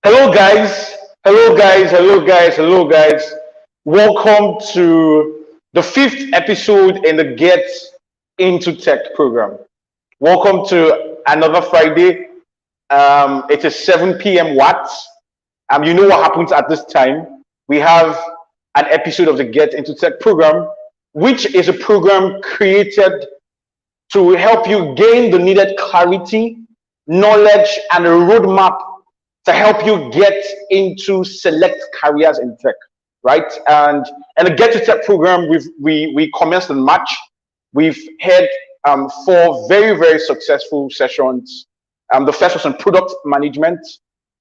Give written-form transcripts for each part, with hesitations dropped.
Hello, guys. Hello, guys. Hello, guys. Hello, guys. Welcome to the fifth episode in the Get Into Tech program. Welcome to another Friday. It is 7 p.m. Watts. You know what happens at this time. We have an episode of the Get Into Tech program, which is a program created to help you gain the needed clarity, knowledge, and a roadmap to help you get into select careers in tech, right? And the Get to Tech program, we commenced in March. We've had four very successful sessions. The first was in product management,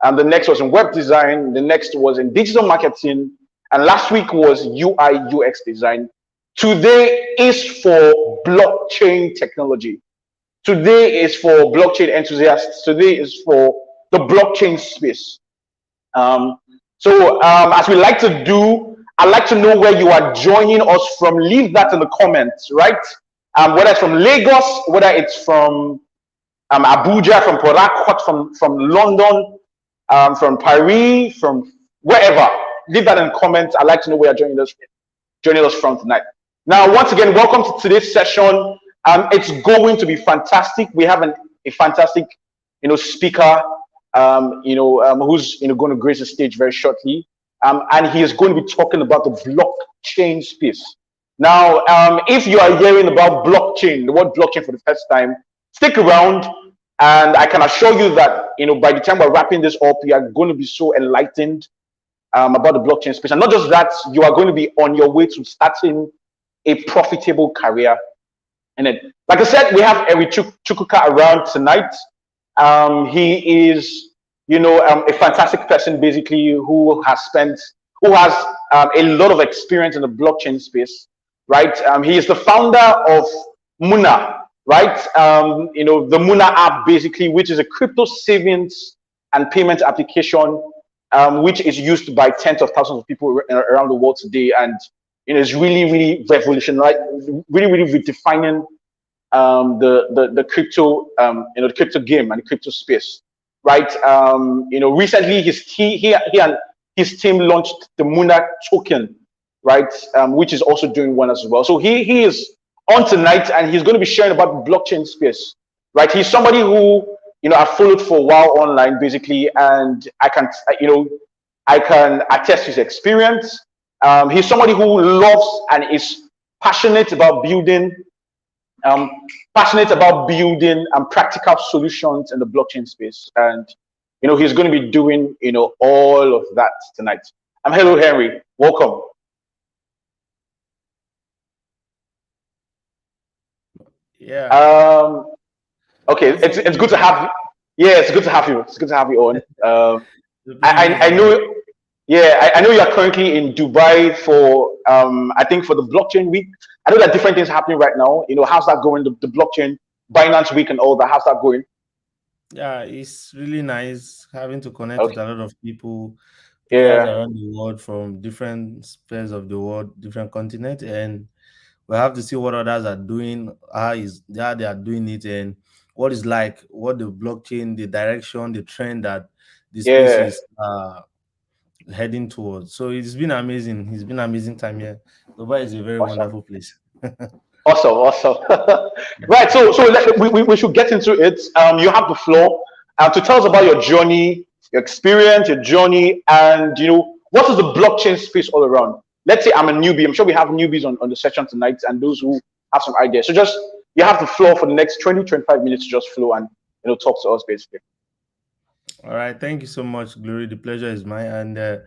the next was in web design, the next was in digital marketing, and last week was UI UX design. Today is for blockchain technology. Today is for blockchain enthusiasts. Today is for the blockchain space. As we like to do, I'd like to know where you are joining us from. Leave that in the comments, right? Whether it's from Lagos, whether it's from Abuja, from Port Harcourt, from London, from Paris, from wherever. Leave that in the comments. I'd like to know where you're joining us from tonight. Now, once again, welcome to today's session. It's going to be fantastic. We have a fantastic, speaker, who's going to grace the stage very shortly, and he is going to be talking about the blockchain space. Now, if you are hearing about blockchain, the word blockchain for the first time, stick around, and I can assure you that by the time we're wrapping this up, you are going to be so enlightened about the blockchain space, and not just that, you are going to be on your way to starting a profitable career. And then, like I said, we have Eric Chukwuka around tonight. He is, a fantastic person, basically, who has a lot of experience in the blockchain space, right? He is the founder of Muna, right? The Muna app, basically, which is a crypto savings and payment application, which is used by tens of thousands of people around the world today, and it's really revolutionary, really redefining the crypto the crypto game and the crypto space, right? Recently he and his team launched the Muna token, right? Which is also doing well as well. So he is on tonight, and he's going to be sharing about the blockchain space, right? He's somebody who I've followed for a while online, basically, and I can attest to his experience. He's somebody who loves and is passionate about building practical solutions in the blockchain space, and he's going to be doing all of that tonight. Hello, Henry, welcome. Yeah. Okay, it's good to have you. Yeah, it's good to have you. It's good to have you on. I know. Yeah, I know you are currently in Dubai for I think for the blockchain week. I know there are different things happening right now. How's that going? The blockchain Binance week and all that. How's that going? Yeah, it's really nice having to connect with Okay. a lot of people, players Yeah. around the world from different spheres of the world, different continents, and we have to see what others are doing, how they are doing it, and what the blockchain, the direction, the trend that the space Yeah. is heading towards. So it's been amazing. It's been an amazing time here. Dubai is a very Awesome. wonderful place. Awesome. Right. We should get into it. You have the floor to tell us about your journey, your experience, your journey, and what is the blockchain space all around. Let's say I'm a newbie. I'm sure we have newbies on the session tonight, and those who have some ideas. So just you have the floor for the next 20-25 minutes to just flow and talk to us basically. All right. Thank you so much, Glory. The pleasure is mine. And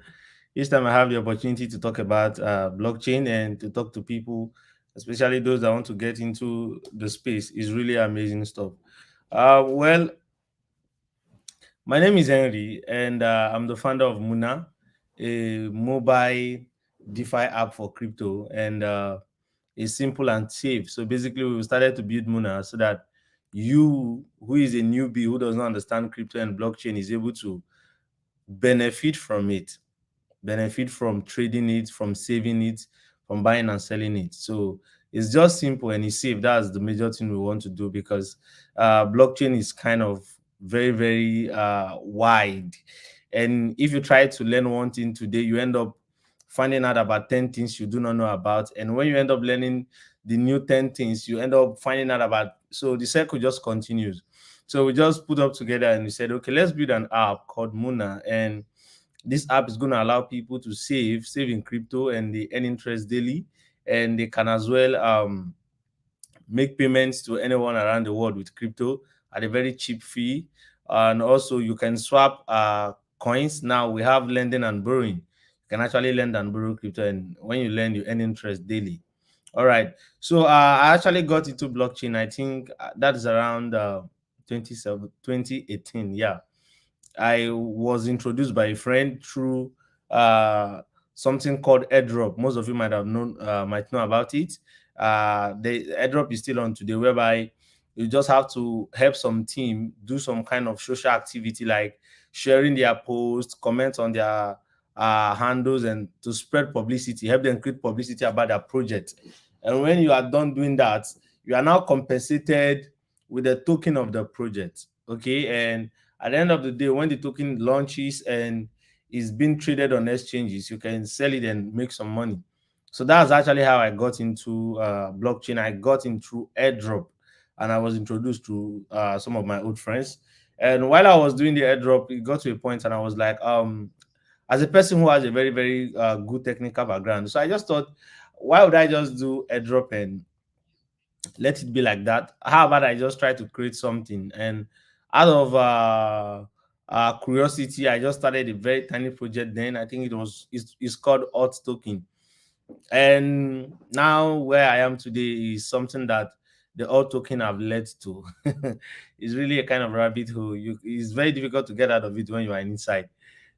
each time I have the opportunity to talk about blockchain and to talk to people, especially those that want to get into the space, is really amazing stuff. Well, my name is Henry, and I'm the founder of Muna, a mobile DeFi app for crypto, and it's simple and safe. So basically, we started to build Muna so that you, who is a newbie who does not understand crypto and blockchain, is able to benefit from it, benefit from trading it, from saving it, from buying and selling it. So it's just simple and it's safe. That's the major thing we want to do, because blockchain is kind of very wide. And if you try to learn one thing today, you end up finding out about 10 things you do not know about. And when you end up learning the new 10 things, you end up finding out about, so the circle just continues. So we just put up together and we said, okay, let's build an app called Muna. And this app is going to allow people to save in crypto, and they earn interest daily. And they can as well make payments to anyone around the world with crypto at a very cheap fee. And also you can swap coins. Now we have lending and borrowing. You can actually lend and borrow crypto, and when you lend, you earn interest daily. All right. So I actually got into blockchain. I think that is around 2018. Yeah. I was introduced by a friend through uh, something called airdrop. Most of you might know about it. The airdrop is still on today, whereby you just have to help some team do some kind of social activity, like sharing their posts, comment on their handles, and to spread publicity, help them create publicity about their project. And when you are done doing that, you are now compensated with a token of the project. Okay, and at the end of the day, when the token launches and is being traded on exchanges, you can sell it and make some money. So that's actually how I got into blockchain. I got in through airdrop, and I was introduced to some of my old friends. And while I was doing the airdrop, it got to a point, and I was like, as a person who has a very, very good technical background, so I just thought, why would I just do airdrop and let it be like that? How about I just try to create something? And out of curiosity, I just started a very tiny project. Then I think it's called Hot Token. And now where I am today is something that the Hot Token have led to. It's really a kind of rabbit hole. It's very difficult to get out of it when you are inside.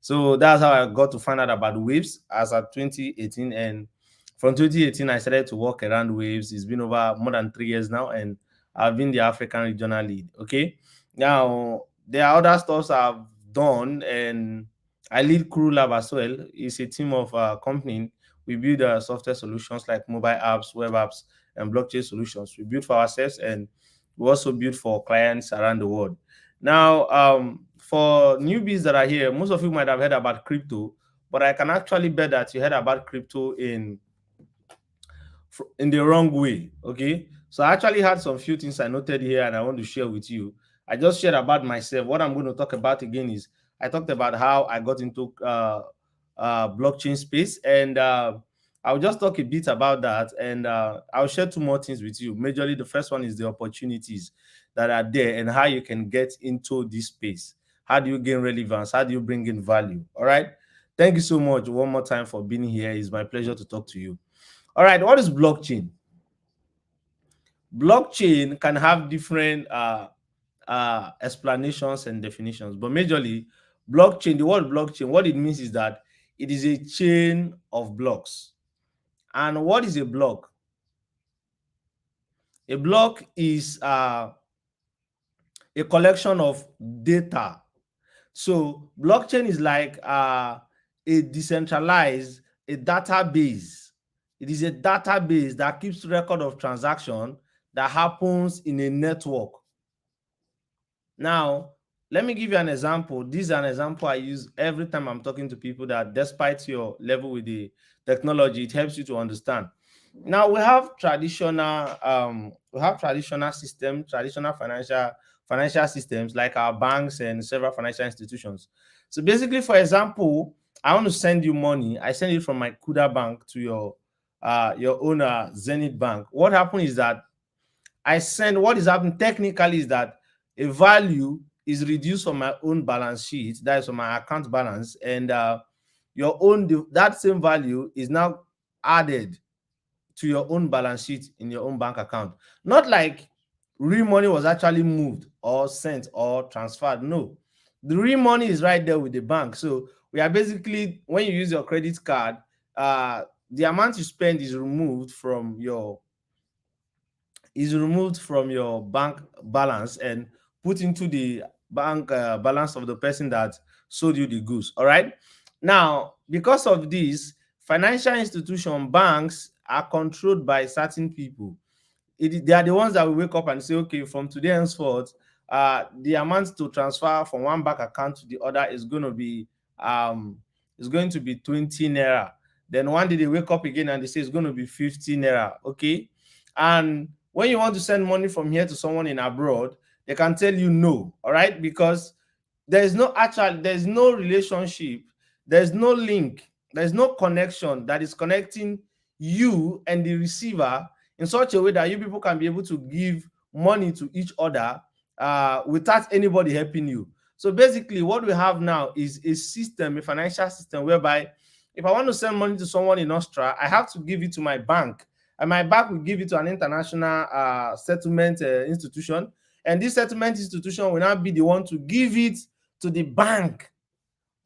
So that's how I got to find out about waves as at 2018. And from 2018, I started to work around waves. It's been over more than 3 years now, and I've been the African regional lead. Okay. Now, there are other stuff I've done, and I lead Crew Lab as well. It's a team of company. We build software solutions like mobile apps, web apps, and blockchain solutions. We build for ourselves, and we also build for clients around the world. Now, for newbies that are here, most of you might have heard about crypto, but I can actually bet that you heard about crypto in the wrong way. Okay, so I actually had some few things I noted here, and I want to share with you. I just shared about myself. What I'm going to talk about again is I talked about how I got into blockchain space, and I'll just talk a bit about that, and I'll share two more things with you. Majorly, the first one is the opportunities that are there and how you can get into this space. How do you gain relevance? How do you bring in value? All right. Thank you so much one more time for being here. It's my pleasure to talk to you. All right, what is blockchain? Blockchain can have different explanations and definitions, but majorly, blockchain, the word blockchain, what it means is that it is a chain of blocks. And what is a block? A block is a collection of data. So blockchain is like a decentralized, a database. It is a database that keeps record of transaction that happens in a network. Now, let me give you an example. This is an example I use every time I'm talking to people, that despite your level with the technology, it helps you to understand. Now we have traditional systems, traditional financial systems like our banks and several financial institutions. So basically, for example, I want to send you money. I send it from my Kuda bank to your own Zenith bank. What happened is that what is happening technically is that a value is reduced from my own balance sheet, that is from my account balance, and that same value is now added to your own balance sheet in your own bank account. Not like real money was actually moved or sent or transferred. No, the real money is right there with the bank. So we are basically, when you use your credit card, the amount you spend is removed from your bank balance and put into the bank balance of the person that sold you the goods. All right. Now, because of this, financial institution banks are controlled by certain people. They are the ones that will wake up and say, okay, from today henceforth, the amount to transfer from one bank account to the other is going to be it's going to be 20 naira. Then one day they wake up again and they say it's going to be 50 naira. Okay. And when you want to send money from here to someone in abroad, they can tell you no. All right. Because there's no relationship, there's no link, there's no connection that is connecting you and the receiver in such a way that you people can be able to give money to each other without anybody helping you. So basically what we have now is a system, a financial system, whereby if I want to send money to someone in Austria, I have to give it to my bank, and my bank will give it to an international settlement institution, and this settlement institution will now be the one to give it to the bank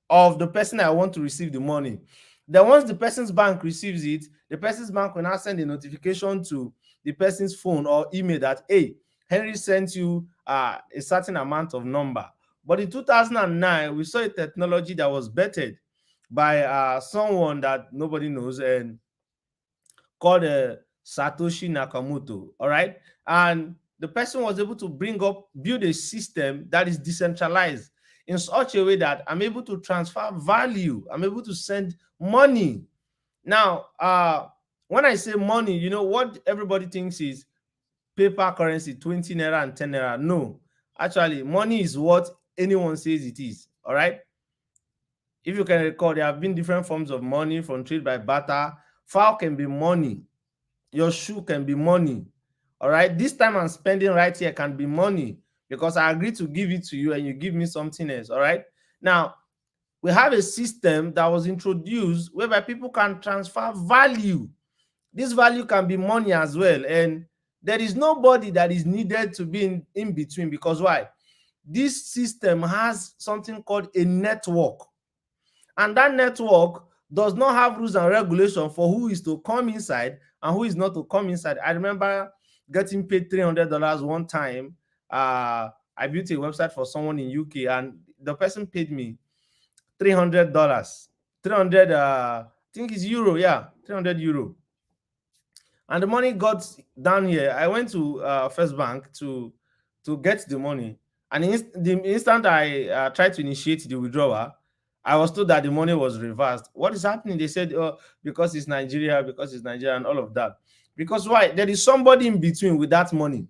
of the person I want to receive the money. Then once the person's bank receives it, the person's bank will now send a notification to the person's phone or email that, hey, Henry sent you a certain amount of number. But in 2009, we saw a technology that was bettered by someone that nobody knows, and called Satoshi Nakamoto. All right. And the person was able to build a system that is decentralized in such a way that I'm able to transfer value. I'm able to send money. Now, when I say money, you know what everybody thinks is paper currency, 20 naira and 10 naira. No, actually, money is what anyone says it is. All right. If you can recall, there have been different forms of money, from trade by barter. Fowl can be money. Your shoe can be money. All right. This time I'm spending right here can be money, because I agree to give it to you and you give me something else. All right. Now, we have a system that was introduced whereby people can transfer value. This value can be money as well. And there is nobody that is needed to be in between, because why? This system has something called a network. And that network does not have rules and regulations for who is to come inside and who is not to come inside. I remember getting paid $300 one time. I built a website for someone in UK, and the person paid me $300. 300, I think it's euro. Yeah, 300 euro. And the money got down here. I went to First Bank to get the money. And the instant I tried to initiate the withdrawal, I was told that the money was reversed. What is happening? They said, oh, because it's Nigeria, and all of that. Because why? There is somebody in between with that money.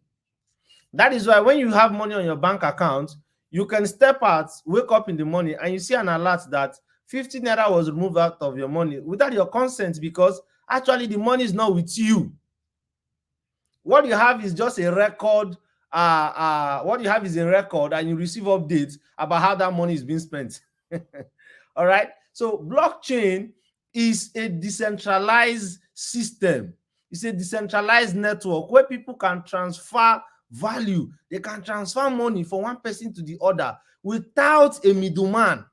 That is why when you have money on your bank account, you can step out, wake up in the morning, and you see an alert that 50 naira was removed out of your money without your consent, because actually the money is not with you. What you have is just a record. What you have is a record, and you receive updates about how that money is being spent. All right. So blockchain is a decentralized system. It's a decentralized network where people can transfer value. They can transfer money from one person to the other without a middleman,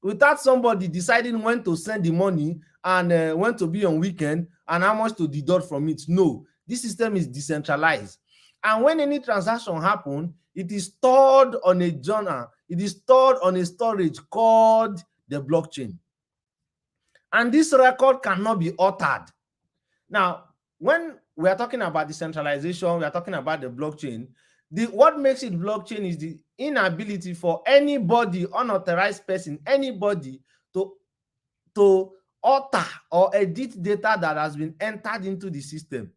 without somebody deciding when to send the money and when to be on weekend and how much to deduct from it. No, this system is decentralized. And when any transaction happens, it is stored on a journal. It is stored on a storage called the blockchain. And this record cannot be altered. Now, when we are talking about decentralization, we are talking about the blockchain. What makes it blockchain is the inability for anybody, unauthorized person, anybody to alter or edit data that has been entered into the system.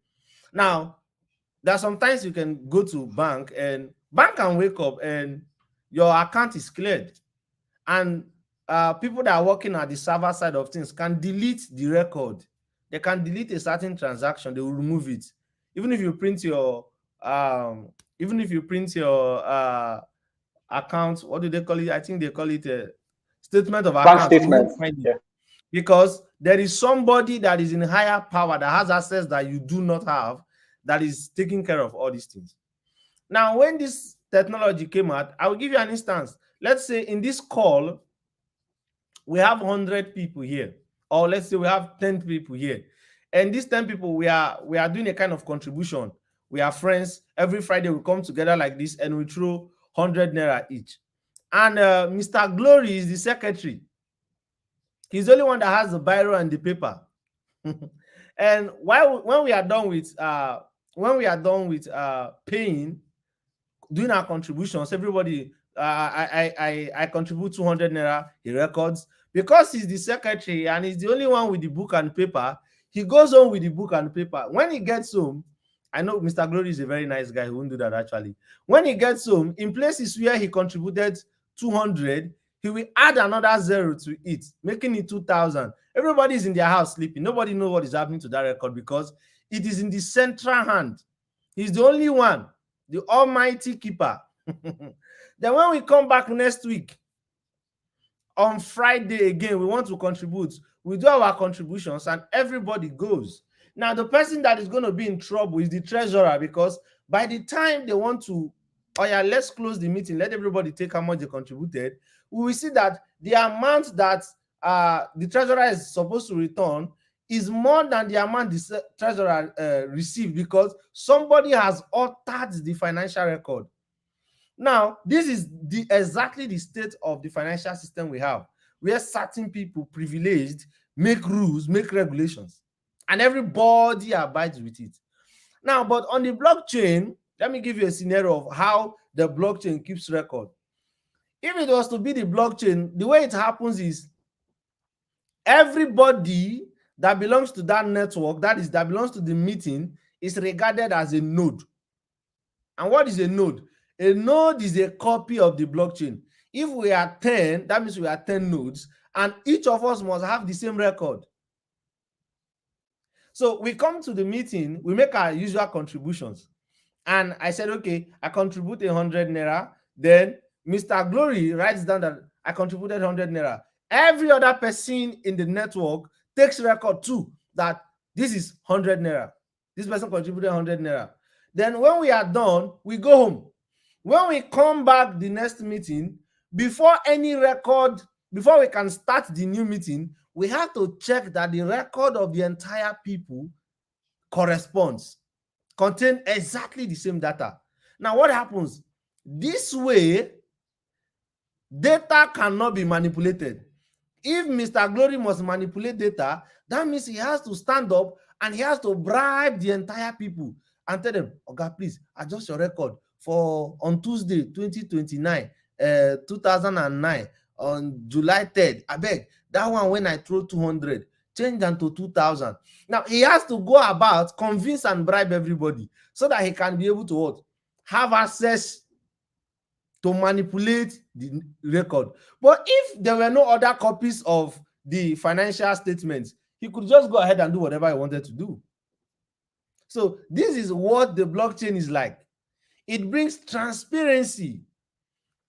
Now, there are sometimes you can go to bank can wake up and your account is cleared, and people that are working at the server side of things can delete the record. They can delete a certain transaction, they will remove it. Even if you print your account, what do they call it? I think they call it a statement of bank account. statement. Yeah. Because there is somebody that is in higher power that has access that you do not have, that is taking care of all these things. Now, when this technology came out, I will give you an instance. Let's say in this call, we have 100 people here, or let's say we have 10 people here. And these 10 people, we are doing a kind of contribution. We are friends. Every Friday we come together like this and we throw 100 naira each. And Mr. Glory is the secretary. He's the only one that has the biro and the paper. And when we are done with paying, doing our contributions, everybody I contribute 200 naira. He records because he's the secretary and he's the only one with the book and paper. He goes home with the book and paper. When he gets home, I know Mr. Glory is a very nice guy. He won't do that actually. When he gets home, in places where he contributed 200, he will add another zero to it, making it 2,000. Everybody is in their house sleeping. Nobody knows what is happening to that record because it is in the central hand. He's the only one, the almighty keeper. Then when we come back next week, on Friday again, we want to contribute. We do our contributions and everybody goes. Now, the person that is going to be in trouble is the treasurer, because by the time they want to, oh yeah, let's close the meeting, let everybody take how much they contributed, we will see that the amount that the treasurer is supposed to return is more than the amount the treasurer received, because somebody has altered the financial record. Now, this is exactly the state of the financial system we have, where certain people, privileged, make rules, make regulations, and everybody abides with it. Now, but on the blockchain, let me give you a scenario of how the blockchain keeps record. If it was to be the blockchain, the way it happens is everybody that belongs to that network, that belongs to the meeting, is regarded as a node. And what is a node? A node is a copy of the blockchain. If we are 10, that means we are 10 nodes, and each of us must have the same record. So we come to the meeting, we make our usual contributions. And I said, okay, I contribute 100 naira. Then Mr. Glory writes down that I contributed 100 naira. Every other person in the network takes record too, that this is 100 naira. This person contributed 100 naira. Then when we are done, we go home. When we come back the next meeting, before any record, before we can start the new meeting, we have to check that the record of the entire people corresponds, contain exactly the same data. Now, what happens? This way, data cannot be manipulated. If Mr. Glory must manipulate data, that means he has to stand up and he has to bribe the entire people and tell them, okay, please adjust your record for on Tuesday, 2029, 2009, on July 3rd. I beg, that one when I throw 200, change them to 2,000. Now, he has to go about, convince and bribe everybody so that he can be able to what? Have access to manipulate the record. But if there were no other copies of the financial statements, he could just go ahead and do whatever he wanted to do. So this is what the blockchain is like. It brings transparency,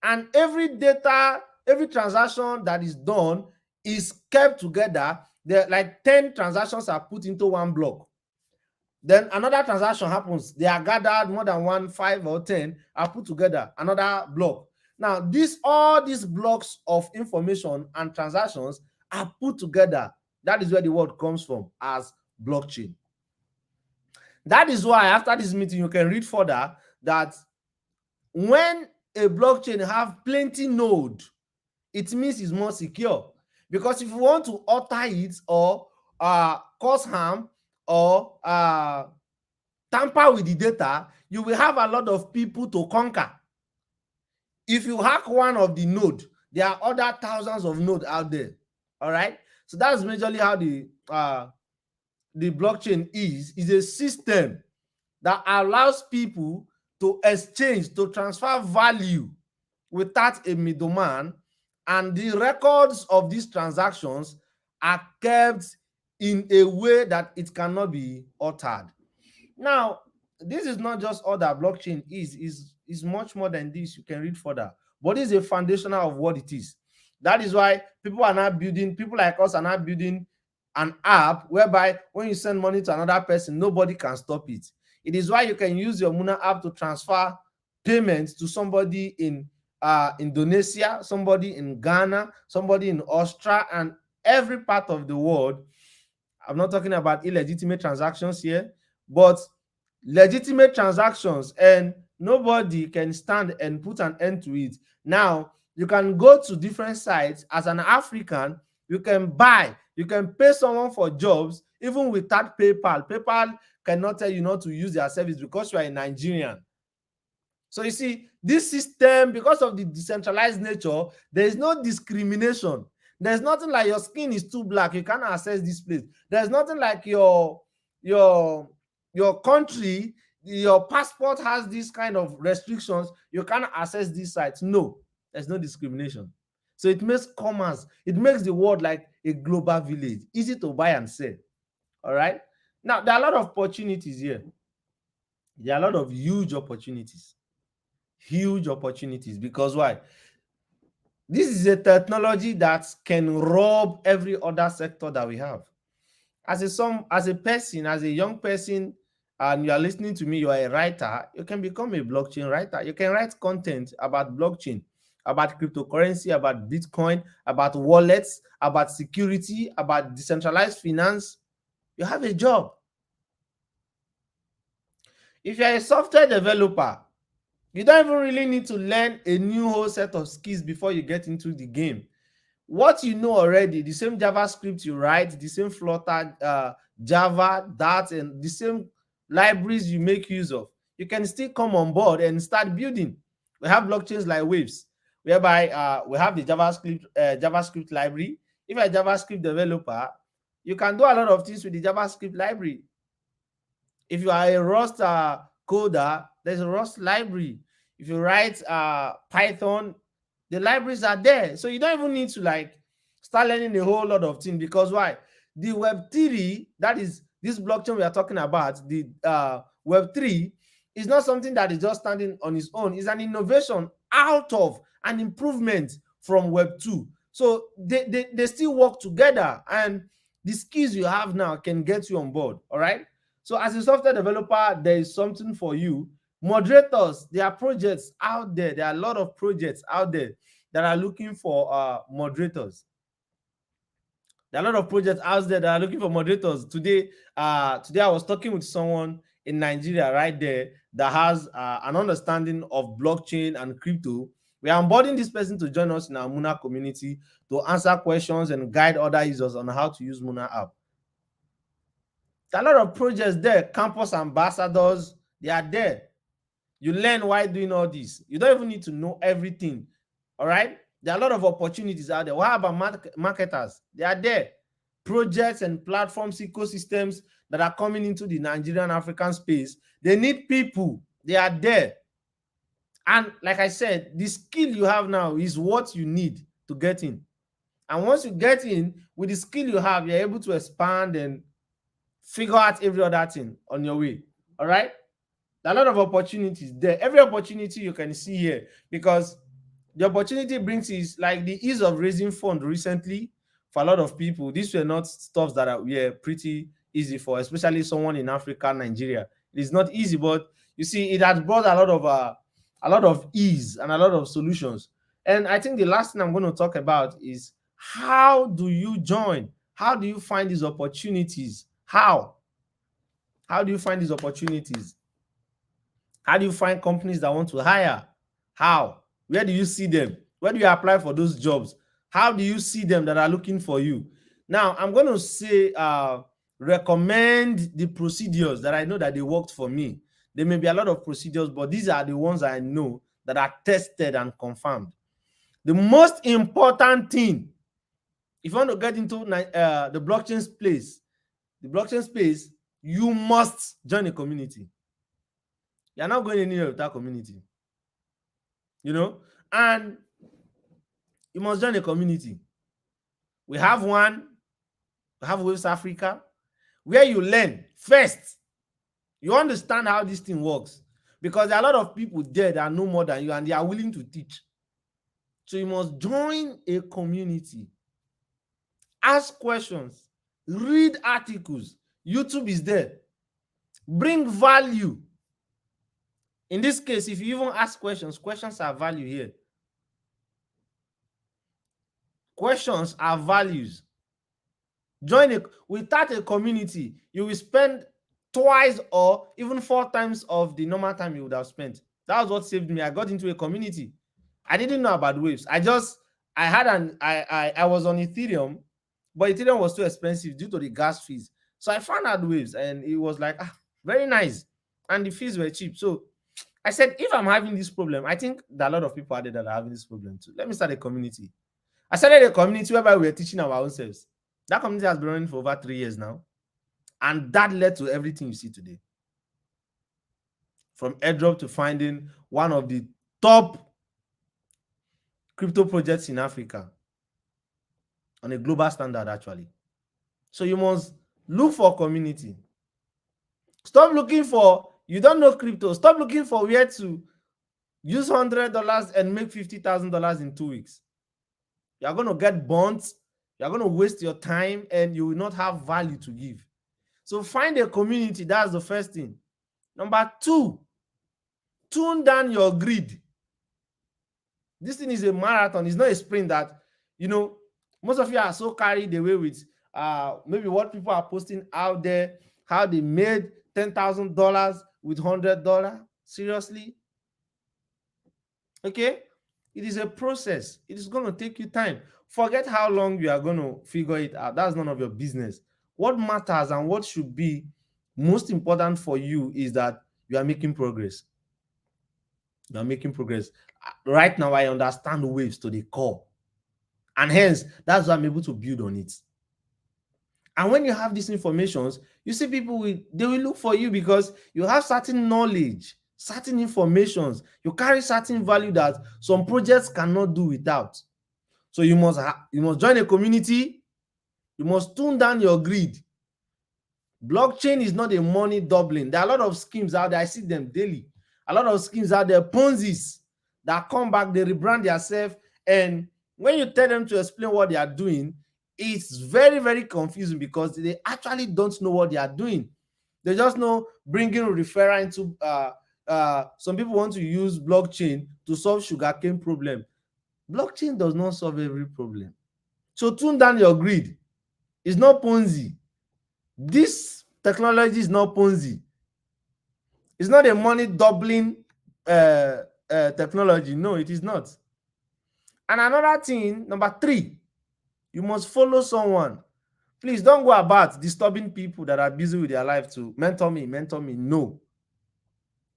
and every data, every transaction that is done is kept together. There, like 10 transactions are put into one block. Then another transaction happens. They are gathered, more than 1, 5, or 10 are put together, another block. Now, all these blocks of information and transactions are put together. That is where the word comes from, as blockchain. That is why after this meeting, you can read further that when a blockchain have plenty node, it means it's more secure. Because if you want to alter it or cause harm or tamper with the data, you will have a lot of people to conquer. If you hack one of the node, there are other thousands of nodes out there. All right. So that's majorly how the blockchain is a system that allows people to exchange, to transfer value without a middleman, and the records of these transactions are kept in a way that it cannot be altered. Now, this is not just all that blockchain is much more than this. You can read further, but this is a foundational of what it is. That is why people like us are now building an app whereby when you send money to another person, nobody can stop it. It is why you can use your Muna app to transfer payments to somebody in Indonesia, somebody in Ghana, somebody in Australia, and every part of the world. I'm not talking about illegitimate transactions here, but legitimate transactions, and nobody can stand and put an end to it. Now, you can go to different sites. As an African, you can pay someone for jobs, even without PayPal. PayPal cannot tell you not to use their service because you are a Nigerian. So you see, this system, because of the decentralized nature, there is no discrimination. There's nothing like your skin is too black, you can't access this place. There's nothing like your country, your passport has this kind of restrictions, you can't access these sites. No, there's no discrimination. So it makes commerce, it makes the world like a global village, easy to buy and sell. All right. Now, there are a lot of opportunities here. There are a lot of huge opportunities. Huge opportunities, because why? This is a technology that can rob every other sector that we have. As a person, as a young person, and you are listening to me, you are a writer, you can become a blockchain writer. You can write content about blockchain, about cryptocurrency, about Bitcoin, about wallets, about security, about decentralized finance. You have a job. If you're a software developer, you don't even really need to learn a new whole set of skills before you get into the game. What you know already, the same JavaScript you write, the same Flutter, Java, Dart, and the same libraries you make use of, you can still come on board and start building. We have blockchains like Waves, whereby we have the JavaScript library. If you're a JavaScript developer, you can do a lot of things with the JavaScript library. If you are a Rust coder, there's a Rust library. If you write Python, the libraries are there. So you don't even need to like start learning a whole lot of things, because why? The Web3, that is this blockchain we are talking about, the Web3 is not something that is just standing on its own. It's an innovation out of an improvement from Web2. So they still work together, and the skills you have now can get you on board. All right. So as a software developer, there is something for you. Moderators, there are projects out there. There are a lot of projects out there that are looking for moderators. There are a lot of projects out there that are looking for moderators. Today I was talking with someone in Nigeria right there that has an understanding of blockchain and crypto. We are onboarding this person to join us in our Muna community to answer questions and guide other users on how to use Muna app. There are a lot of projects there. Campus ambassadors, they are there. You learn while doing all this. You don't even need to know everything. All right. There are a lot of opportunities out there. What about marketers? They are there. Projects and platforms, ecosystems that are coming into the Nigerian African space. They need people. They are there. And like I said, the skill you have now is what you need to get in. And once you get in, with the skill you have, you're able to expand and figure out every other thing on your way. All right. There are a lot of opportunities there. Every opportunity you can see here, because the opportunity brings is like the ease of raising funds recently for a lot of people. These were not stuff that were pretty easy for, especially someone in Africa, Nigeria. It is not easy, but you see, it has brought a lot of ease and a lot of solutions. And I think the last thing I'm going to talk about is, how do you join? How do you find these opportunities? How do you find these opportunities? How do you find companies that want to hire? How? Where do you see them? Where do you apply for those jobs? How do you see them that are looking for you? Now, I'm going to say, recommend the procedures that I know that they worked for me. There may be a lot of procedures, but these are the ones I know that are tested and confirmed. The most important thing, if you want to get into the blockchain space, you must join a community. You're not going anywhere with that community, and you must join a community. We have one. We have Waves Africa, where you learn first. You understand how this thing works, because there are a lot of people there that know more than you, and they are willing to teach. So you must join a community. Ask questions. Read articles. YouTube is there. Bring value. In this case, if you even ask questions are value here. Questions are values. Without a community, you will spend twice or even 4 times of the normal time you would have spent. That was what saved me. I got into a community. I didn't know about Waves. I was on Ethereum, but Ethereum was too expensive due to the gas fees. So I found out Waves, and it was like, very nice. And the fees were cheap. So I said, if I'm having this problem, I think there are a lot of people out there that are having this problem too. Let me start a community. I started a community whereby we're teaching our own selves. That community has been running for over 3 years now. And that led to everything you see today. From airdrop to finding one of the top crypto projects in Africa on a global standard, actually. So you must look for community. Stop looking for, you don't know crypto. Stop looking for where to use $100 and make $50,000 in 2 weeks. You're going to get burnt. You're going to waste your time and you will not have value to give. So find a community. That's the first thing. Number 2, tune down your greed. This thing is a marathon. It's not a sprint that, most of you are so carried away with maybe what people are posting out there, how they made $10,000 with $100. Seriously? Okay? It is a process. It is going to take you time. Forget how long you are going to figure it out. That's none of your business. What matters and what should be most important for you is that you are making progress. You are making progress. Right now, I understand waves to the core. And hence, that's why I'm able to build on it. And when you have these informations, you see people, they will look for you because you have certain knowledge, certain informations. You carry certain value that some projects cannot do without. So you must join a community. You must tune down your greed. Blockchain is not a money doubling. There are a lot of schemes out there. I see them daily. A lot of schemes out there, Ponzi's, that come back, they rebrand themselves. And when you tell them to explain what they are doing, it's very, very confusing because they actually don't know what they are doing. They just know bringing referral into, some people want to use blockchain to solve sugarcane problem. Blockchain does not solve every problem. So tune down your greed. It's not Ponzi. This technology is not Ponzi. It's not a money doubling technology. No, it is not. And another thing, number 3, you must follow someone. Please don't go about disturbing people that are busy with their life to mentor me. No.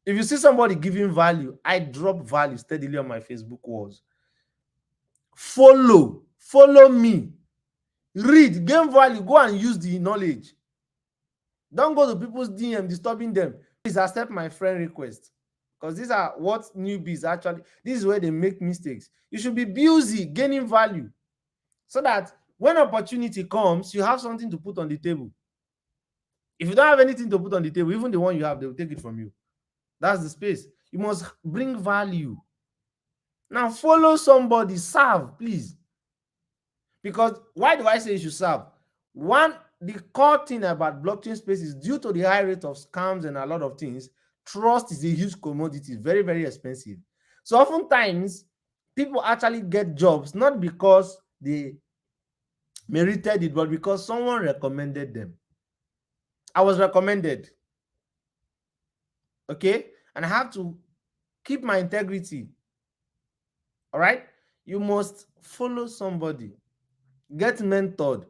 If you see somebody giving value, I drop value steadily on my Facebook walls. Follow me. Read, gain value, go and use the knowledge. Don't go to people's DM disturbing them. Please accept my friend request. Because these are what newbies actually, this is where they make mistakes. You should be busy gaining value so that when opportunity comes, you have something to put on the table. If you don't have anything to put on the table, even the one you have, they will take it from you. That's the space. You must bring value. Now follow somebody, serve, please. Because why do I say you should serve? One, the core thing about blockchain space is due to the high rate of scams and a lot of things, trust is a huge commodity, very, very expensive. So oftentimes, people actually get jobs not because they merited it, but because someone recommended them. I was recommended. Okay? And I have to keep my integrity. All right? You must follow somebody. Get mentored.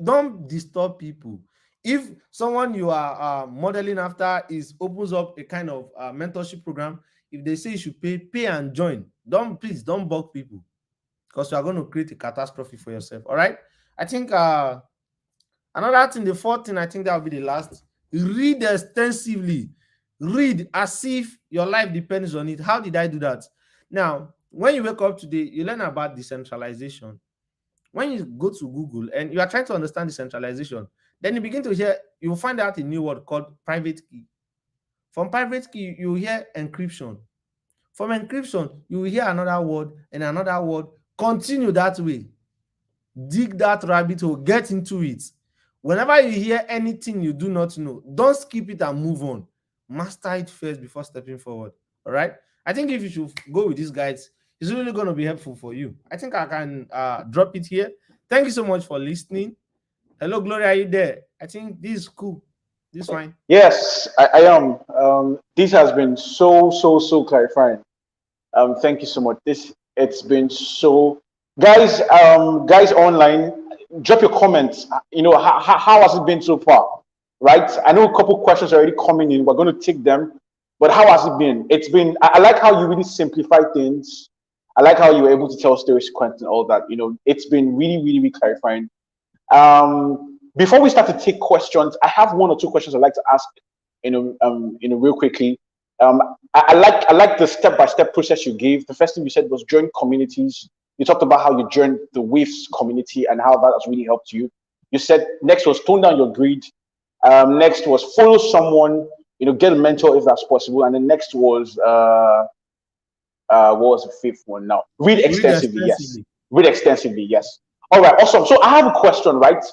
Don't disturb people. If someone you are modeling after opens up a kind of mentorship program, if they say you should pay and join. Please don't bug people because you are going to create a catastrophe for yourself. All right. I think another thing, the 4th thing, I think that will be the last. Read extensively. Read as if your life depends on it. How did I do that? Now, when you wake up today, you learn about decentralization. When you go to Google and you are trying to understand decentralization, then you begin to hear, you will find out a new word called private key. From private key, you will hear encryption. From encryption, you will hear another word and another word. Continue that way. Dig that rabbit hole, get into it. Whenever you hear anything you do not know, don't skip it and move on. Master it first before stepping forward. All right? I think if you should go with these guides, it's really going to be helpful for you. I think I can drop it here. Thank you so much for listening. Hello, Gloria, are you there? I think this is cool. This is fine. Yes, I am. This has been so clarifying. Thank you so much. It's been so, guys online, drop your comments. How has it been so far? Right? I know a couple questions are already coming in. We're going to take them. But how has it been? It's been. I like how you really simplify things. I like how you were able to tell story sequence and all that. It's been really, really, really clarifying. Before we start to take questions, I have one or two questions I'd like to ask. Real quickly. I like the step-by-step process you gave. The first thing you said was join communities. You talked about how you joined the Waves community and how that has really helped you. You said next was tone down your greed. Next was follow someone. Get a mentor if that's possible. And then next was what was the fifth one now? Read extensively. Yes. Read extensively. Yes. All right. Awesome. So I have a question, right?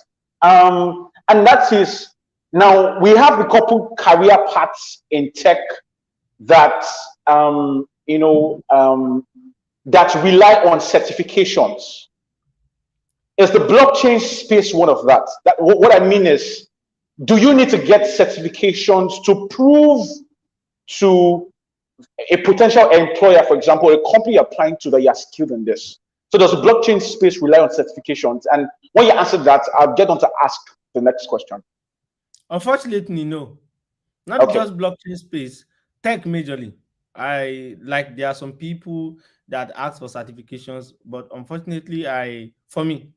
And that is, now we have a couple career paths in tech that that rely on certifications. Is the blockchain space one of that? What I mean is, do you need to get certifications to prove to a potential employer, for example, a company applying to, that you're skilled in this? So does the blockchain space rely on certifications? And when you answer that, I'll get on to ask the next question. Unfortunately, no. Not just blockchain space, tech majorly. There are some people that ask for certifications, but unfortunately, for me,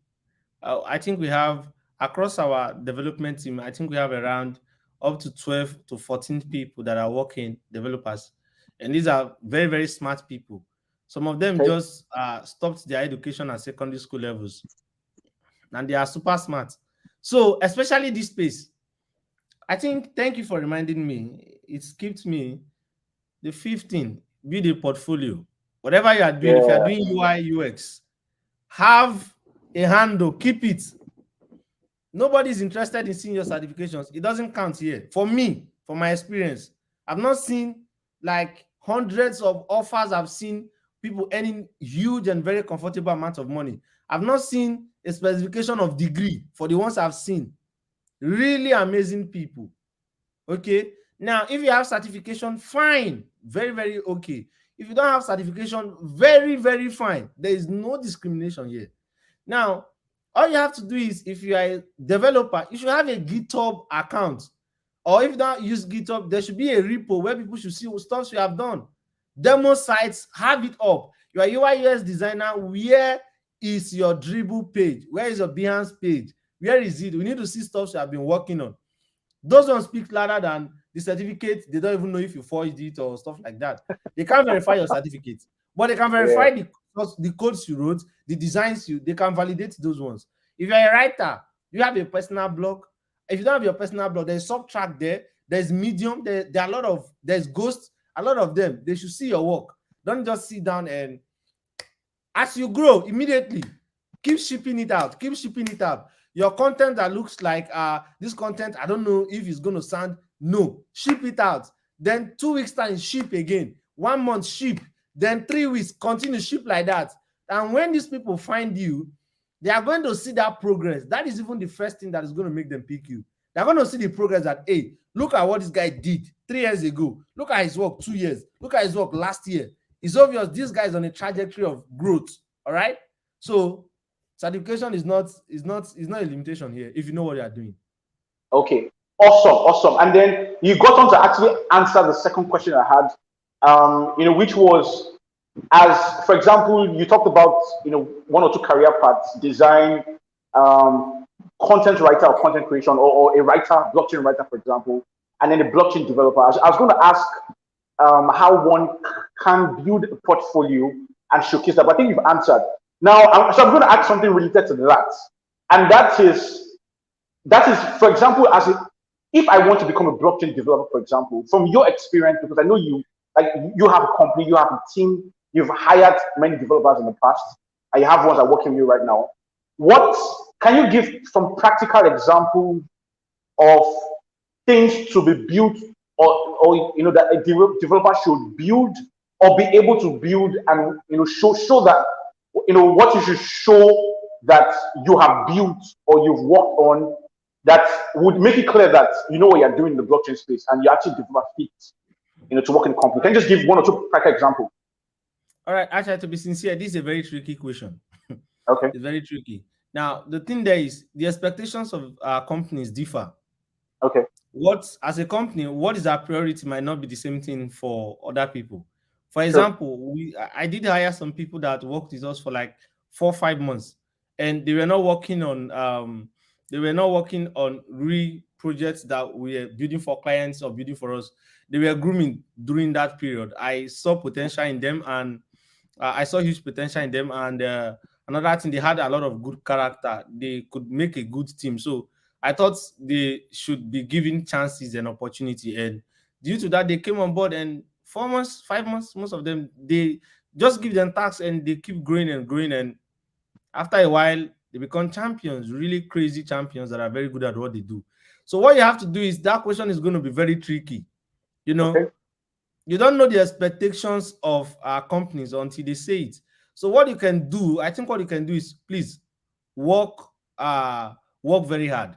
I think we have across our development team, I think we have around up to 12 to 14 people that are working developers. And these are very, very smart people. Some of them just stopped their education at secondary school levels. And they are super smart. So, especially this space, I think, thank you for reminding me. It skipped me. The 15, build a portfolio. Whatever you are doing, if you are doing UI, UX, have a handle, keep it. Nobody's interested in seeing your certifications. It doesn't count here. For me, from my experience, I've not seen like hundreds of offers. I've seen people earning huge and very comfortable amount of money. I've not seen a specification of degree for the ones I've seen. Really amazing people. Okay. Now, if you have certification, fine. Very, very okay. If you don't have certification, very, very fine. There is no discrimination here. Now, all you have to do is, if you are a developer, you should have a GitHub account. Or if you don't use GitHub, there should be a repo where people should see what stuff you have done. Demo sites, have it up. You are UI UX designer. Where is your Dribble page? Where is your Behance page? Where is it? We need to see stuff you have been working on. Those ones speak louder than the certificate. They don't even know if you forged it or stuff like that. They can't verify your certificate, but they can verify the codes you wrote, the designs they can validate those ones. If you're a writer, you have a personal blog. If you don't have your personal blog, there's Subtract there, there's Medium, there's Ghost, a lot of them. They should see your work. Don't just sit down and, as you grow, immediately keep shipping it out. Your content that looks like this content, I don't know if it's going to sound, no, ship it out. Then 2 weeks time, ship again. 1 month, ship. Then 3 weeks, continue, ship like that. And when these people find you, they are going to see that progress. That is even the first thing that is going to make them pick you. They're going to see the progress that, hey, look at what this guy did 3 years ago. Look at his work 2 years. Look at his work last year. It's obvious this guy is on a trajectory of growth. All right. So certification is not a limitation here if you know what you are doing. Okay. Awesome. And then you got on to actually answer the second question I had, which was, as for example, you talked about, 1 or 2 career paths: design, content writer or content creation, or a writer, blockchain writer, for example, and then a blockchain developer. I was going to ask how one can build a portfolio and showcase that, but I think you've answered. Now, I'm going to add something related to that, and that is, for example, if I want to become a blockchain developer, for example, from your experience, because I know you have a company, you have a team, you've hired many developers in the past, and you have ones that are working with you right now. What can you give some practical examples of things to be built, or that a developer should build or be able to build, and show that what you should show that you have built or you've worked on, that would make it clear that you know what you're doing in the blockchain space and you actually develop fit, to work in the company. Can you just give 1 or 2 practical examples? All right, actually, to be sincere, this is a very tricky question. Okay. It's very tricky. Now, the thing there is, the expectations of companies differ. Okay. what as a company, what is our priority might not be the same thing for other people. For True. example, I did hire some people that worked with us for like 4 or 5 months, and they were not working on real projects that we were building for clients or building for us. They were grooming during that period. I saw potential in them, and I saw huge potential in them. And another thing, they had a lot of good character. They could make a good team. So I thought they should be given chances and opportunity. And due to that, they came on board. And 4 months, 5 months, most of them, they just give them tasks and they keep growing and growing. And after a while, they become champions, really crazy champions that are very good at what they do. So what you have to do is, that question is going to be very tricky. You Okay. know, you don't know the expectations of our companies until they say it. So what you can do, I think what you can do is, please work uh work very hard.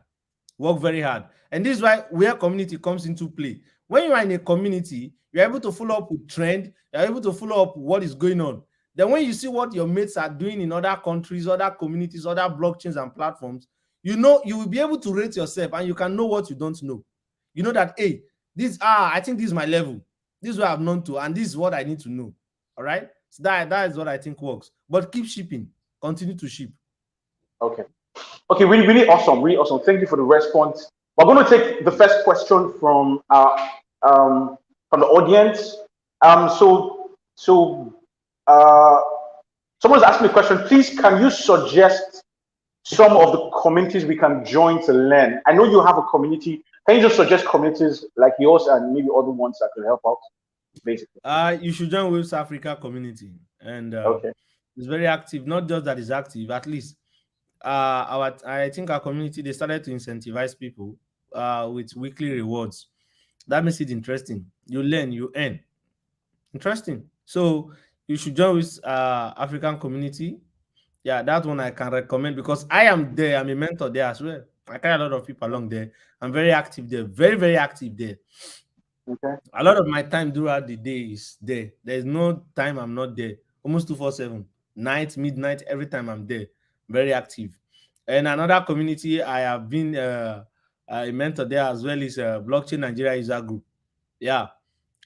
Work very hard. And this is why where community comes into play. When you are in a community, you're able to follow up with trend, you're able to follow up what is going on. Then when you see what your mates are doing in other countries, other communities, other blockchains and platforms, you will be able to rate yourself, and you can know what you don't know. You know that, hey, I think this is my level. This is what I've known to, and this is what I need to know. All right. So that is what I think works. But keep shipping, continue to ship. Okay. Okay, really, really awesome, really awesome. Thank you for the response. We're going to take the first question from the audience. So uh, someone's asking me a question. Please, can you suggest some of the communities we can join to learn? I know you have a community. Can you just suggest communities like yours and maybe other ones that could help out, basically? You should join Waves Africa community, and Okay. it's very active. Not just that it's active, at least I think our community, they started to incentivize people with weekly rewards. That makes it interesting. You learn, you earn. Interesting. So you should join with African community. Yeah, that one I can recommend because I am there. I'm a mentor there as well. I carry a lot of people along there. I'm very active there, very, very active there. Okay. A lot of my time throughout the day is there. There's no time I'm not there. Almost 247. Night, midnight, every time I'm there. Very active. And another community I have been a mentor there as well is Blockchain Nigeria User Group. Yeah,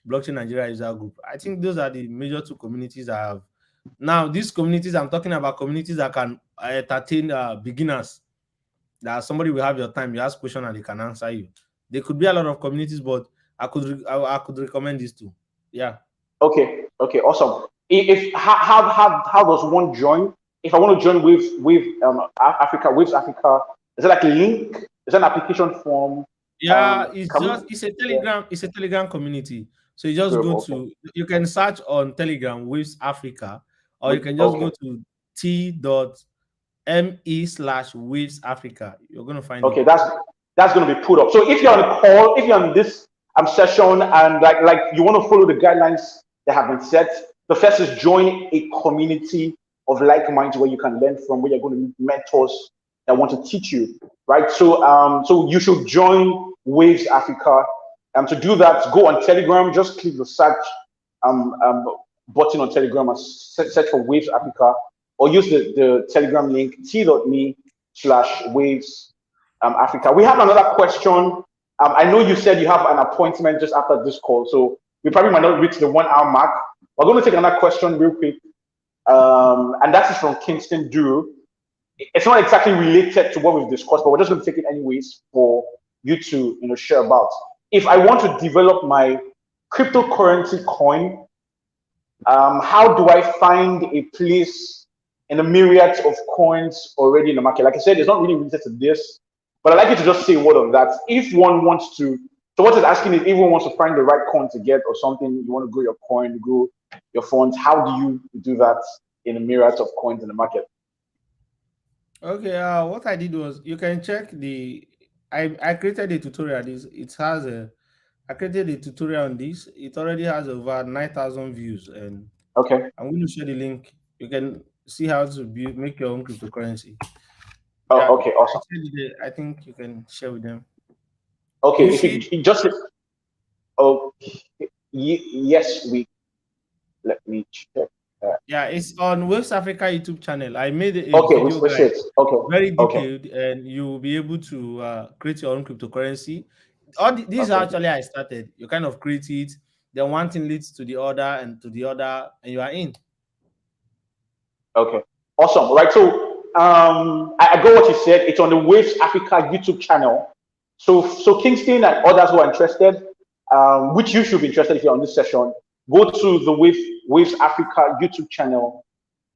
Blockchain Nigeria User Group. I think those are the major two communities I have. Now, these communities, I'm talking about communities that can entertain beginners. That somebody will have your time, you ask question and they can answer you. There could be a lot of communities, but I could recommend these two. Yeah. Okay, okay, awesome. If how does one join? If I want to join Africa, Waves Africa, is it like a link? Is it an application form? Yeah, it's Can just we? Yeah, it's a Telegram community. So you just group. go Okay, to, you can search on Telegram Waves Africa, or you can just go okay, to t.me/Waves Africa. You're gonna find it. okay. That's going to be put up. So if you're on a call, if you're on this session, and like you want to follow the guidelines that have been set, the first is join a community of like minds where you can learn from, where you're going to meet mentors that want to teach you, right? So you should join Waves Africa. To do that, go on Telegram. Just click the search um, um, button on Telegram and search for Waves Africa, or use the Telegram link t.me/Waves Africa. We have another question. I know you said you have an appointment just after this call, so we probably might not reach the 1 hour mark. We're going to take another question real quick, and that is from Kingston Duru. It's not exactly related to what we've discussed, but we're just going to take it anyways for you to share about. If I want to develop my cryptocurrency coin, how do I find a place in the myriads of coins already in the market? Like I said, it's not really related to this, but I'd like you to just say a word on that. If one wants to, so what it's asking is, if one wants to find the right coin to get or something, you want to grow your coin, grow your funds, how do you do that in the myriads of coins in the market? Okay, what I did was, you can check the I created a tutorial. I created a tutorial on this. It already has over 9,000 views, and Okay. I'm going to share the link. You can see how to make your own cryptocurrency. Yeah, Oh, okay, awesome. I think you can share with them. Do Okay, you if see it? you just, okay, yes, let me check that. Yeah, it's on West Africa YouTube channel. I made a Okay, video we guide, it. Okay, very okay, detailed, and you will be able to create your own cryptocurrency. This is Okay. actually how I started. You kind of create it, then one thing leads to the other and to the other, and you are in. Okay. Awesome. Right. So I got what you said. It's on the Waves Africa YouTube channel. So Kingston and others who are interested, which you should be interested if you're on this session, go to the Waves Africa YouTube channel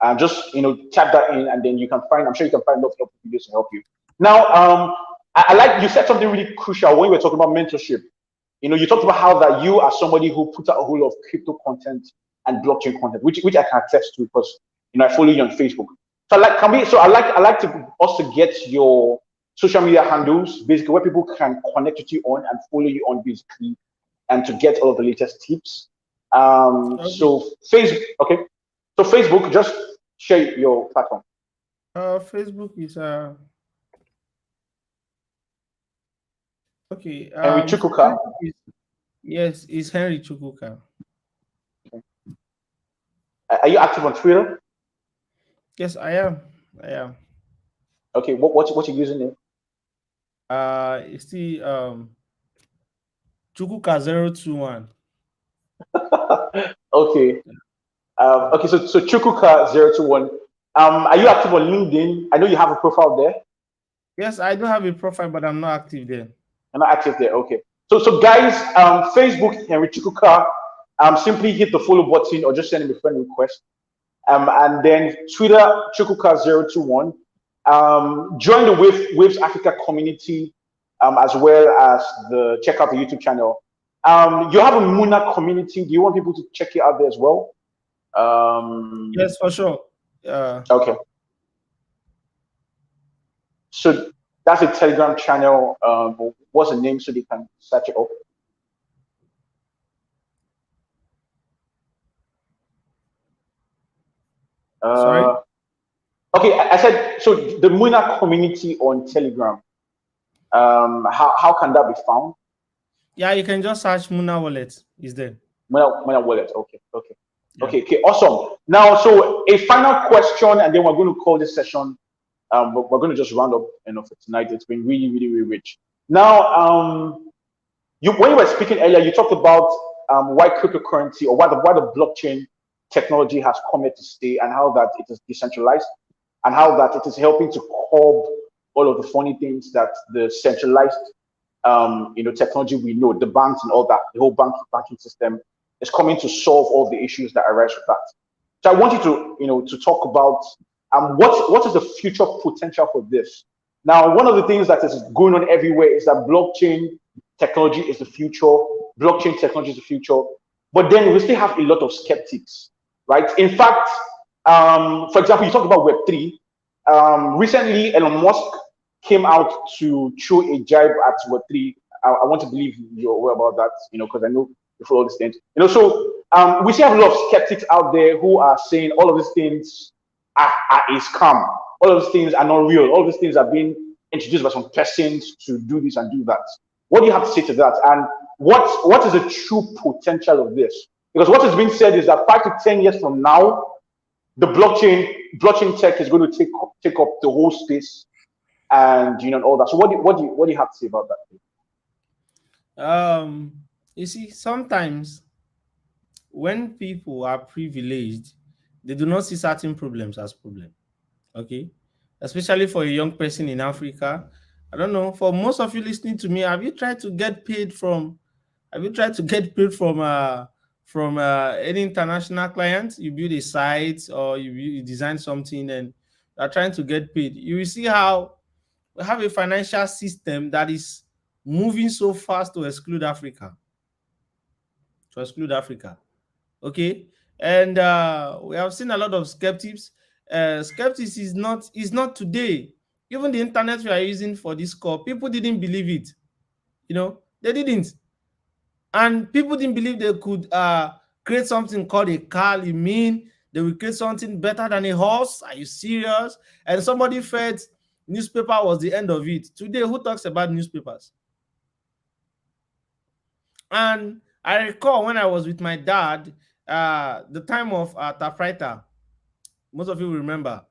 and just tap that in, and then you can find. I'm sure you can find a lot of helpful videos to help you. Now, I like you said something really crucial when we were talking about mentorship. You talked about how that you are somebody who puts out a whole lot of crypto content and blockchain content, which I can attest to because I follow you on Facebook. So I like to us to get your social media handles, basically where people can connect with you on and follow you on, basically, and to get all of the latest tips. Okay. So Facebook, okay. So Facebook, just share your platform. Facebook is okay. Henry Chukwuka. Facebook is, yes, is Henry Chukwuka. Are you active on Twitter? Yes, I am. I am. Okay, what's your username? It's the Chukwuka 021. Okay. Okay, so Chukwuka 021. Are you active on LinkedIn? I know you have a profile there. Yes, I do have a profile, but I'm not active there. I'm not active there. Okay. So guys, Facebook Henry Chukwuka, simply hit the follow button or just send him a friend request. And then Twitter Chukwuka021. Join the Waves Africa community, as well as check out the YouTube channel. You have a Muna community. Do you want people to check it out there as well? Yes, for sure. Okay. So that's a Telegram channel. What's the name so they can search it up? Sorry? Okay, I said so. The Muna community on Telegram. How can that be found? Yeah, you can just search Muna Wallet. Is there? Muna Wallet. Okay. Yeah. Okay. Awesome. Now, so a final question, and then we're going to call this session. We're going to just round up, for tonight. It's been really, really, really rich. Now, when you were speaking earlier, you talked about why cryptocurrency or why the blockchain technology has come here to stay, and how that it is decentralized, and how that it is helping to curb all of the funny things that the centralized technology we know, the banks and all that, the whole banking system is coming to solve all the issues that arise with that. So I want you to talk about what is the future potential for this. Now, one of the things that is going on everywhere is that blockchain technology is the future. Blockchain technology is the future. But then we still have a lot of skeptics, right? In fact, for example, you talk about Web3. Recently, Elon Musk came out to throw a jibe at Web3. I want to believe you're aware about that, because I know you follow these things. So we still have a lot of skeptics out there who are saying all of these things are a scam. All of these things are not real. All of these things are being introduced by some persons to do this and do that. What do you have to say to that? And what is the true potential of this? Because what is being said is that 5 to 10 years from now, the blockchain tech is going to take up the whole space, and all that. So what do you have to say about that? You see, sometimes when people are privileged, they do not see certain problems as problem. Okay, especially for a young person in Africa. I don't know. For most of you listening to me, have you tried to get paid from? Have you tried to get paid from any international client? You build a site or you design something and you are trying to get paid. You will see how we have a financial system that is moving so fast to exclude Africa. Okay, and we have seen a lot of skeptics. Skeptics is not today. Even the internet we are using for this call, people didn't believe it. They didn't, and people didn't believe they could create something called a car. You mean they will create something better than a horse? Are you serious? And somebody felt newspaper was the end of it. Today, who talks about newspapers? And I recall when I was with my dad, the time of typewriter. Most of you will remember.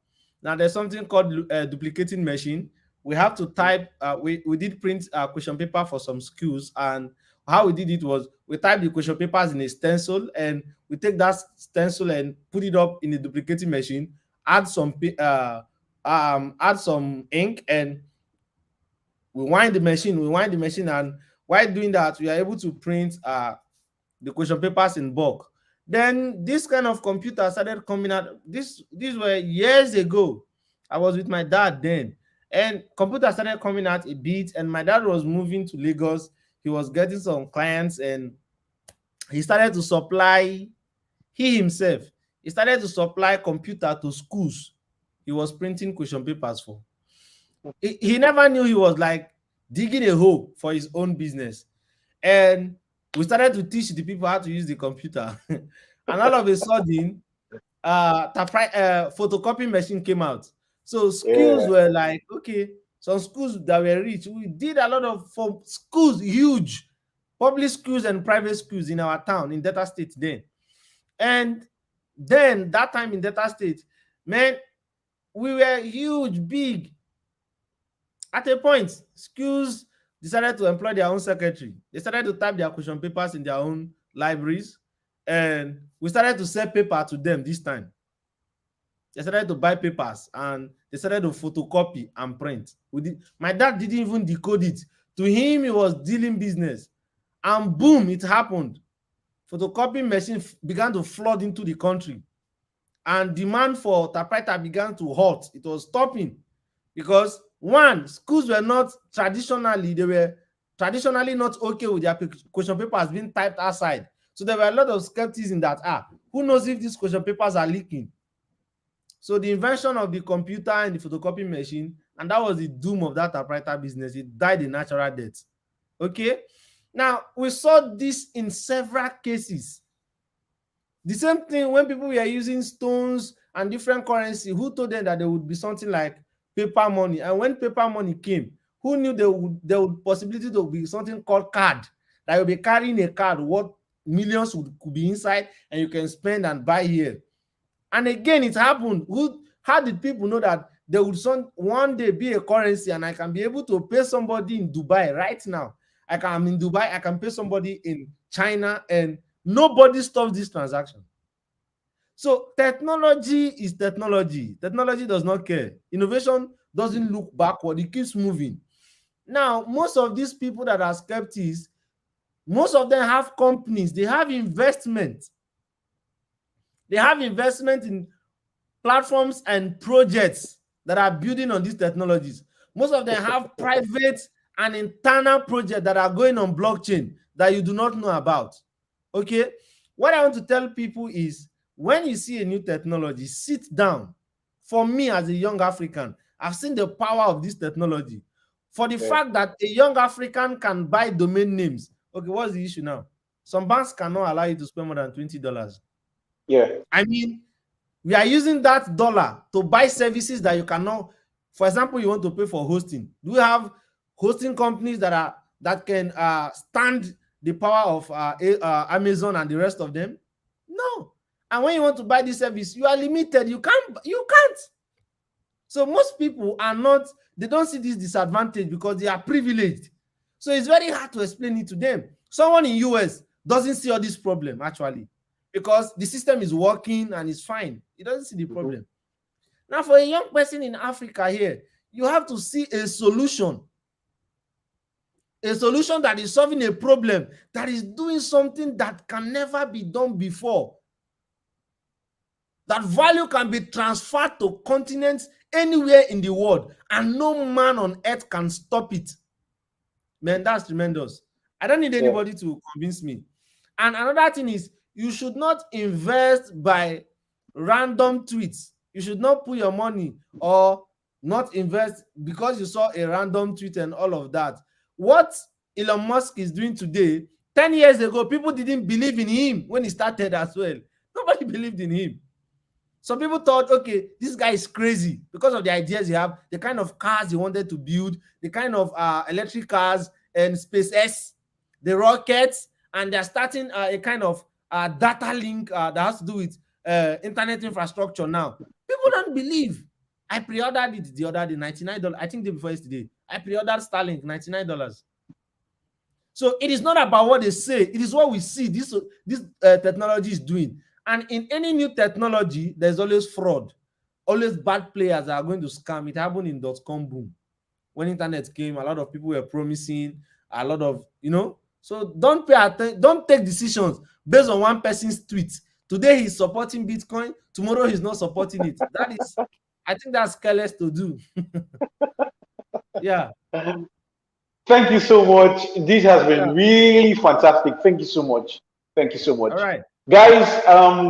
Now there's something called duplicating machine. we have to type. We did print question paper for some schools, and how we did it was we type the question papers in a stencil, and we take that stencil and put it up in the duplicating machine, add some ink, and we wind the machine, and while doing that, we are able to print the question papers in bulk. Then this kind of computer started coming out. These were years ago. I was with my dad then, and computer started coming out a bit, and my dad was moving to Lagos. He was getting some clients, and he started to supply he himself he started to supply computer to schools he was printing question papers for. He never knew he was like digging a hole for his own business. And we started to teach the people how to use the computer. And all of a sudden, photocopy machine came out. So schools Yeah. were like, okay, some schools that were rich, we did a lot of for schools, huge public schools and private schools in our town in Delta State then. And then that time in Delta State, man, we were huge, big. At a point, schools decided to employ their own secretary. They started to type their question papers in their own libraries, and we started to sell paper to them this time. They started to buy papers, and they started to photocopy and print. My dad didn't even decode it. To him, he was dealing business. And boom, it happened. Photocopy machine began to flood into the country, and demand for typewriter began to halt. It was stopping because one, schools were not traditionally not okay with their question papers being typed outside. So there were a lot of skepticism that who knows if these question papers are leaking. So the invention of the computer and the photocopy machine, and that was the doom of that typewriter business. It died a natural death. Okay. Now, we saw this in several cases. The same thing when people were using stones and different currency, who told them that there would be something like paper money? And when paper money came, who knew there would possibility to be something called card, that you'll be carrying a card, what millions could be inside, and you can spend and buy here. And again, it happened. How did people know that there would one day be a currency and I can be able to pay somebody in Dubai right now? I'm in Dubai, I can pay somebody in China, and nobody stops this transaction. So technology is technology. Technology does not care. Innovation doesn't look backward. It keeps moving. Now, most of these people that are skeptics, most of them have companies. They have investment. They have investment in platforms and projects that are building on these technologies. Most of them have private and internal projects that are going on blockchain that you do not know about. Okay? What I want to tell people is, when you see a new technology, sit down. For me, as a young African, I've seen the power of this technology. For the fact that a young African can buy domain names. Okay, what's the issue now? Some banks cannot allow you to spend more than $20. Yeah. I mean, we are using that dollar to buy services that you cannot. For example, you want to pay for hosting. Do we have hosting companies that can stand the power of Amazon and the rest of them? No. And when you want to buy this service, you are limited. You can't. So most people they don't see this disadvantage because they are privileged. So it's very hard to explain it to them. Someone in US doesn't see all this problem actually, because the system is working and it's fine. He doesn't see the problem. Now, for a young person in Africa here, you have to see a solution that is solving a problem, that is doing something that can never be done before. That value can be transferred to continents anywhere in the world, and no man on earth can stop it. Man, that's tremendous. I don't need anybody to convince me. And another thing is, you should not invest by random tweets. You should not put your money or not invest because you saw a random tweet and all of that. What Elon Musk is doing today, 10 years ago, people didn't believe in him when he started as well. Nobody believed in him. Some people thought, okay, this guy is crazy because of the ideas he have, the kind of cars he wanted to build, the kind of electric cars and SpaceX, the rockets, and they're starting a kind of data link that has to do with internet infrastructure now. People don't believe. I pre-ordered it the other day, $99. I think the day before yesterday. I pre-ordered Starlink, $99. So it is not about what they say. It is what we see this technology is doing. And in any new technology, there's always fraud. Always bad players that are going to scam. It happened in .com boom. When internet came, a lot of people were promising a lot of, So don't pay attention. Don't take decisions based on one person's tweet. Today he's supporting Bitcoin. Tomorrow he's not supporting it. I think that's careless to do. Yeah. Thank you so much. This has been really fantastic. Thank you so much. Thank you so much. All right. Guys,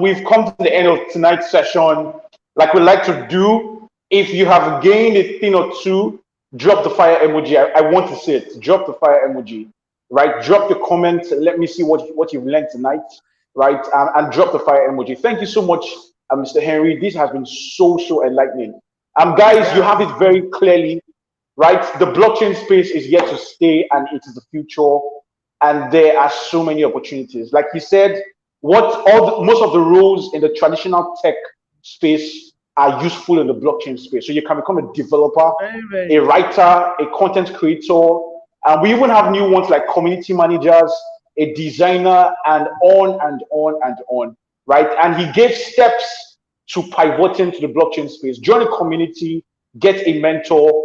we've come to the end of tonight's session. Like we like to do, if you have gained a thing or two, drop the fire emoji. I want to see it. Drop the fire emoji, right? Drop the comment. Let me see what you've learned tonight, right? And drop the fire emoji. Thank you so much, Mr. Henry. This has been so enlightening. Guys, you have it very clearly. Right, the blockchain space is here to stay, and it is the future. And there are so many opportunities. Like you said, most of the roles in the traditional tech space are useful in the blockchain space. So you can become a developer, a writer, a content creator, and we even have new ones like community managers, a designer, and on and on and on. Right, and he gave steps to pivoting to the blockchain space. Join a community, get a mentor.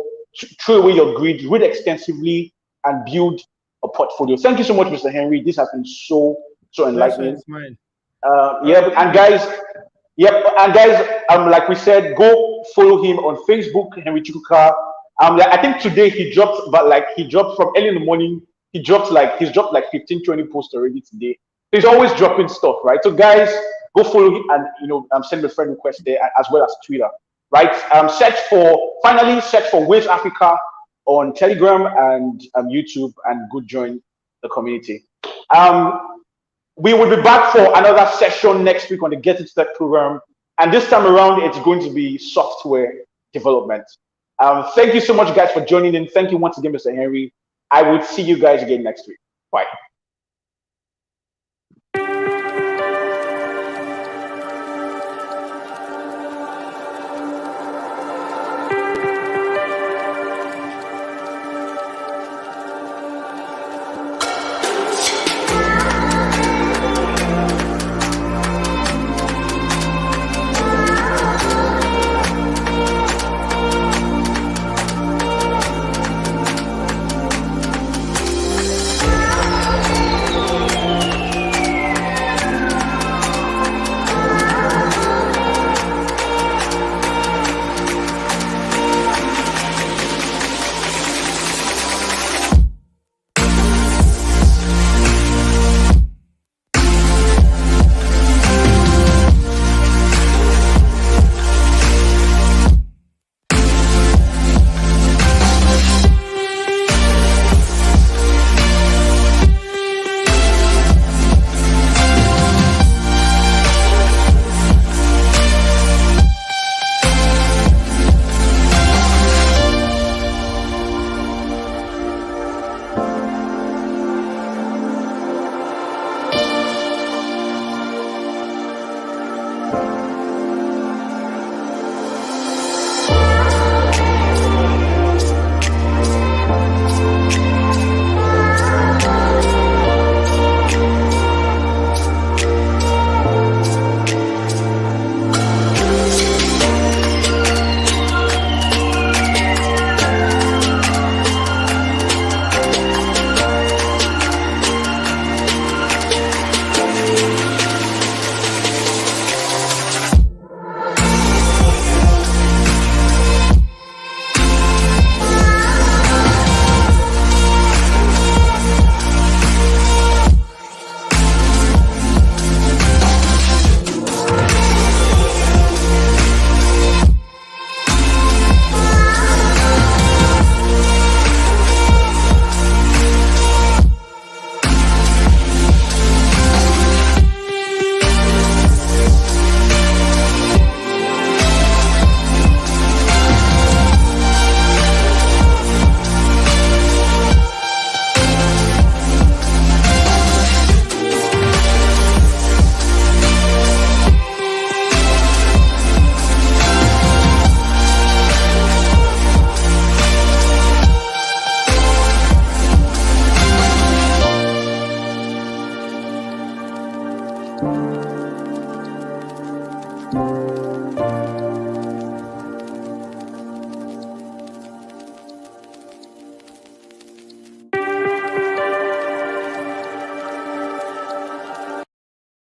Throw away your greed, read extensively, and build a portfolio. Thank you so much, Mr. Henry. This has been so enlightening. And guys, like we said, go follow him on Facebook, Henry Chukwuka. I think today he dropped from early in the morning. He's dropped like 15, 20 posts already today. He's always dropping stuff, right? So guys, go follow him and send me a friend request there as well as Twitter. Right, search for Waves Africa on Telegram and YouTube, and go join the community. We will be back for another session next week on the Get It Tech program, and this time around it's going to be software development. Thank you so much, guys, for joining in. Thank you once again, Mr. Henry. I will see you guys again next week. Bye.